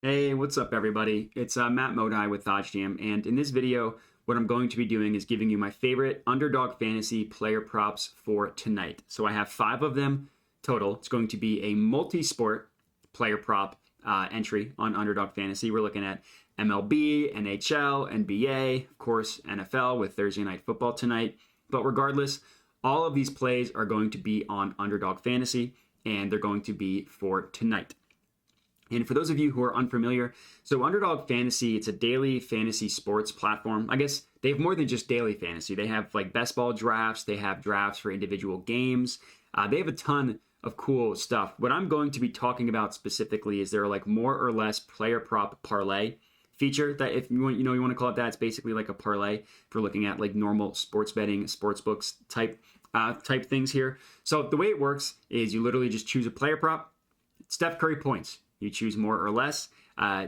Hey, what's up, everybody? It's Matt Modi with OddsJam, and in this video, what I'm going to be doing is giving you my favorite Underdog Fantasy player props for tonight. So I have 5 of them total. It's going to be a multi-sport player prop entry on Underdog Fantasy. We're looking at MLB, NHL, NBA, of course, NFL with Thursday Night Football tonight. But regardless, all of these plays are going to be on Underdog Fantasy, and they're going to be for tonight. And for those of you who are unfamiliar, so Underdog Fantasy, it's a daily fantasy sports platform. I guess they have more than just daily fantasy. They have like best ball drafts. They have drafts for individual games. They have a ton of cool stuff. What I'm going to be talking about specifically is there like more or less player prop parlay feature that if you want, you want to call it that. It's basically like a parlay for looking at like normal sports betting, sports books type things here. So the way it works is you literally just choose a player prop. Steph Curry points. You choose more or less.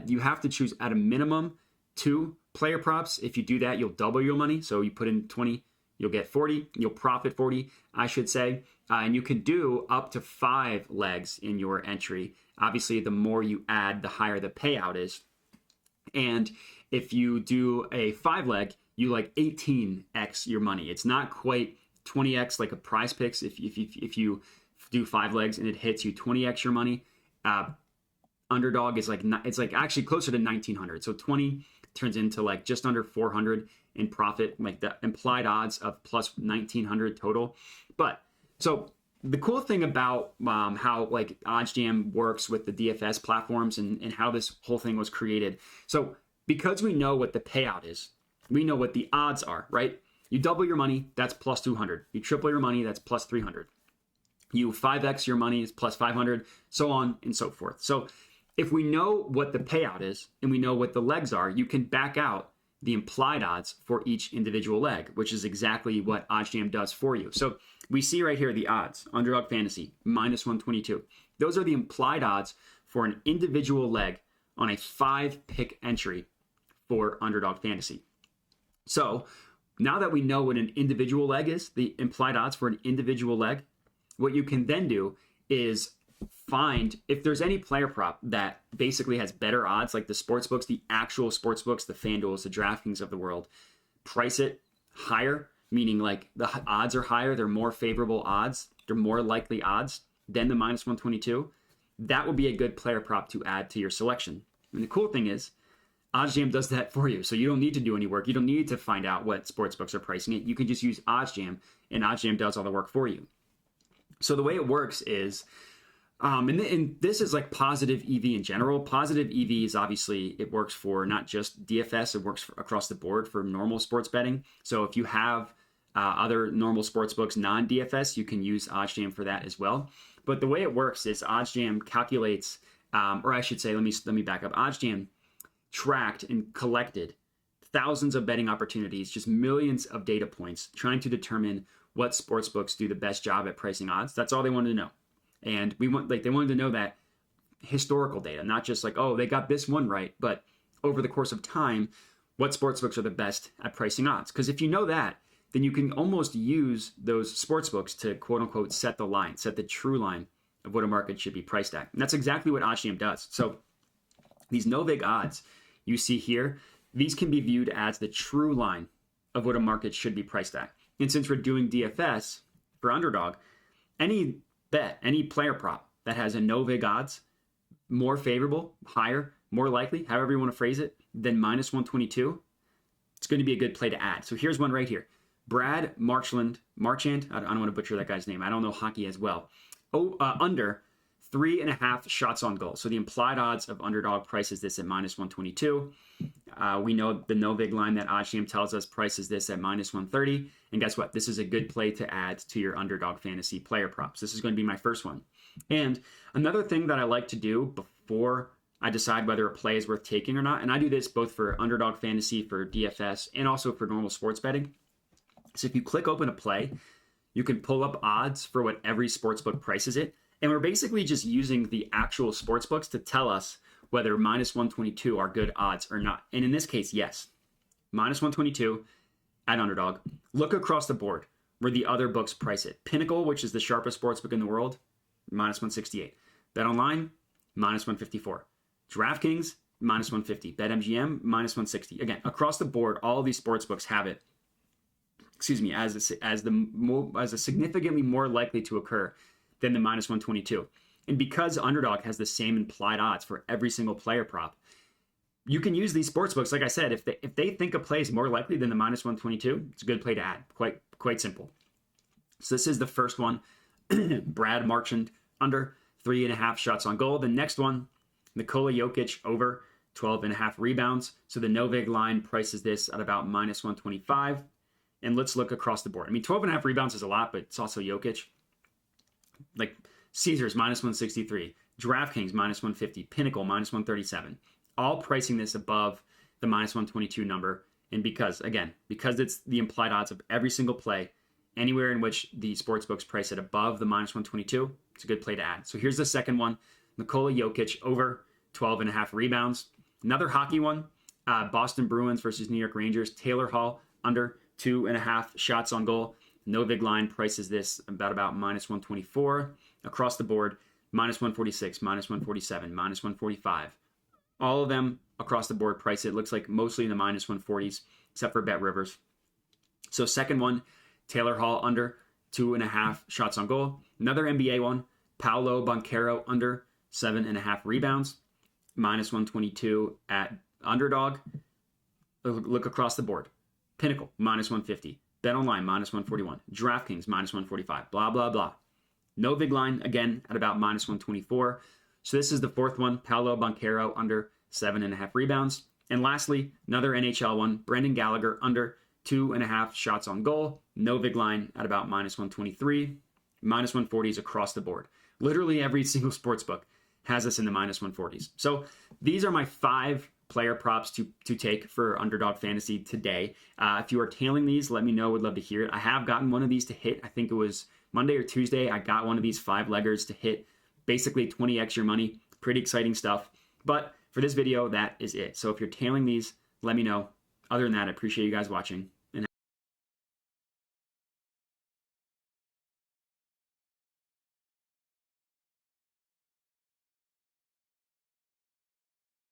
You have to choose at a minimum 2 player props. If you do that, you'll double your money. So you put in 20, you'll get 40. You'll profit 40, I should say. And you can do up to 5 legs in your entry. Obviously, the more you add, the higher the payout is. And if you do a 5 leg, you like 18x your money. It's not quite 20x like a PrizePicks. If you do 5 legs and it hits you 20x your money, Underdog is like, it's like actually closer to 1900. So 20 turns into like just under 400 in profit, like the implied odds of plus 1900 total. But so the cool thing about how like OddsJam works with the DFS platforms and how this whole thing was created. So because we know what the payout is, we know what the odds are, right? You double your money, that's plus 200. You triple your money, that's plus 300. You 5x your money is plus 500, so on and so forth. So if we know what the payout is and we know what the legs are, you can back out the implied odds for each individual leg, which is exactly what OddsJam does for you. So we see right here the odds, Underdog Fantasy, minus 122. Those are the implied odds for an individual leg on a 5-pick entry for Underdog Fantasy. So now that we know what an individual leg is, the implied odds for an individual leg, what you can then do is find if there's any player prop that basically has better odds, like the sports books, the actual sports books, the FanDuels, the DraftKings of the world, price it higher, meaning like the odds are higher, they're more favorable odds, they're more likely odds than the minus 122. That would be a good player prop to add to your selection. And the cool thing is, OddsJam does that for you. So you don't need to do any work. You don't need to find out what sports books are pricing it. You can just use OddsJam, and OddsJam does all the work for you. So the way it works is, and this is like positive EV in general. Positive EV is obviously, it works for not just DFS, it works across the board for normal sports betting. So if you have other normal sports books, non-DFS, you can use OddsJam for that as well. But the way it works is OddsJam calculates, or I should say, let me back up. OddsJam tracked and collected thousands of betting opportunities, just millions of data points, trying to determine what sports books do the best job at pricing odds. That's all they wanted to know. And they wanted to know that historical data, not just like, oh, they got this one right, but over the course of time, what sports books are the best at pricing odds? Because if you know that, then you can almost use those sports books to quote unquote set the line, set the true line of what a market should be priced at. And that's exactly what OddsJam does. So these no-vig odds you see here, these can be viewed as the true line of what a market should be priced at. And since we're doing DFS for Underdog, any bet, any player prop that has a no-vig odds, more favorable, higher, more likely, however you want to phrase it, than minus 122, it's going to be a good play to add. So here's one right here. Brad Marchand, I don't want to butcher that guy's name. I don't know hockey as well. Under 3.5 shots on goal. So the implied odds of Underdog prices this at minus 122. We know the no-vig line that OddsJam tells us prices this at minus 130. And guess what? This is a good play to add to your Underdog Fantasy player props. This is going to be my first one. And another thing that I like to do before I decide whether a play is worth taking or not, and I do this both for Underdog Fantasy, for DFS, and also for normal sports betting. So if you click open a play, you can pull up odds for what every sportsbook prices it. And we're basically just using the actual sports books to tell us whether minus 122 are good odds or not. And in this case, yes. Minus 122 at Underdog. Look across the board where the other books price it. Pinnacle, which is the sharpest sports book in the world, minus 168. BetOnline, minus 154. DraftKings, minus 150. BetMGM, minus 160. Again, across the board, all of these sports books have it, as a significantly more likely to occur than the minus 122. And because Underdog has the same implied odds for every single player prop, you can use these sports books. Like I said, if they think a play is more likely than the minus 122, it's a good play to add. Quite simple. So this is the first one. Brad Marchand under 3.5 shots on goal. The next one, Nicola Jokic over 12.5 rebounds. So the Novig line prices this at about minus 125. And let's look across the board. I mean, 12.5 rebounds is a lot, but it's also Jokic. Like Caesars, minus 163. DraftKings, minus 150. Pinnacle, minus 137. All pricing this above the minus 122 number. And because it's the implied odds of every single play, anywhere in which the sportsbooks price it above the minus 122, it's a good play to add. So here's the second one. Nikola Jokic over 12.5 rebounds. Another hockey one, Boston Bruins versus New York Rangers. Taylor Hall under 2.5 shots on goal. Novig line prices this about minus 124. Across the board, minus 146, minus 147, minus 145. All of them across the board price it. Looks like mostly in the minus 140s, except for Bet Rivers. So second one, Taylor Hall under 2.5 shots on goal. Another NBA one, Paolo Bonquero under 7.5 rebounds, minus 122 at Underdog. Look across the board. Pinnacle, minus 150. BetOnline, minus 141. DraftKings, minus 145. Blah, blah, blah. Novig line, again, at about minus 124. So this is the fourth one, Paolo Bonquero under 7.5 rebounds. And lastly, another NHL one, Brendan Gallagher under 2.5 shots on goal. Novig line at about minus 123. Minus 140s across the board. Literally every single sports book has us in the minus 140s. So these are my 5 player props to take for Underdog Fantasy today. If you are tailing these, let me know. Would love to hear it. I have gotten one of these to hit. I think it was Monday or Tuesday. I got one of these 5-leggers to hit basically 20x your money. Pretty exciting stuff. But for this video, that is it. So if you're tailing these, let me know. Other than that, I appreciate you guys watching.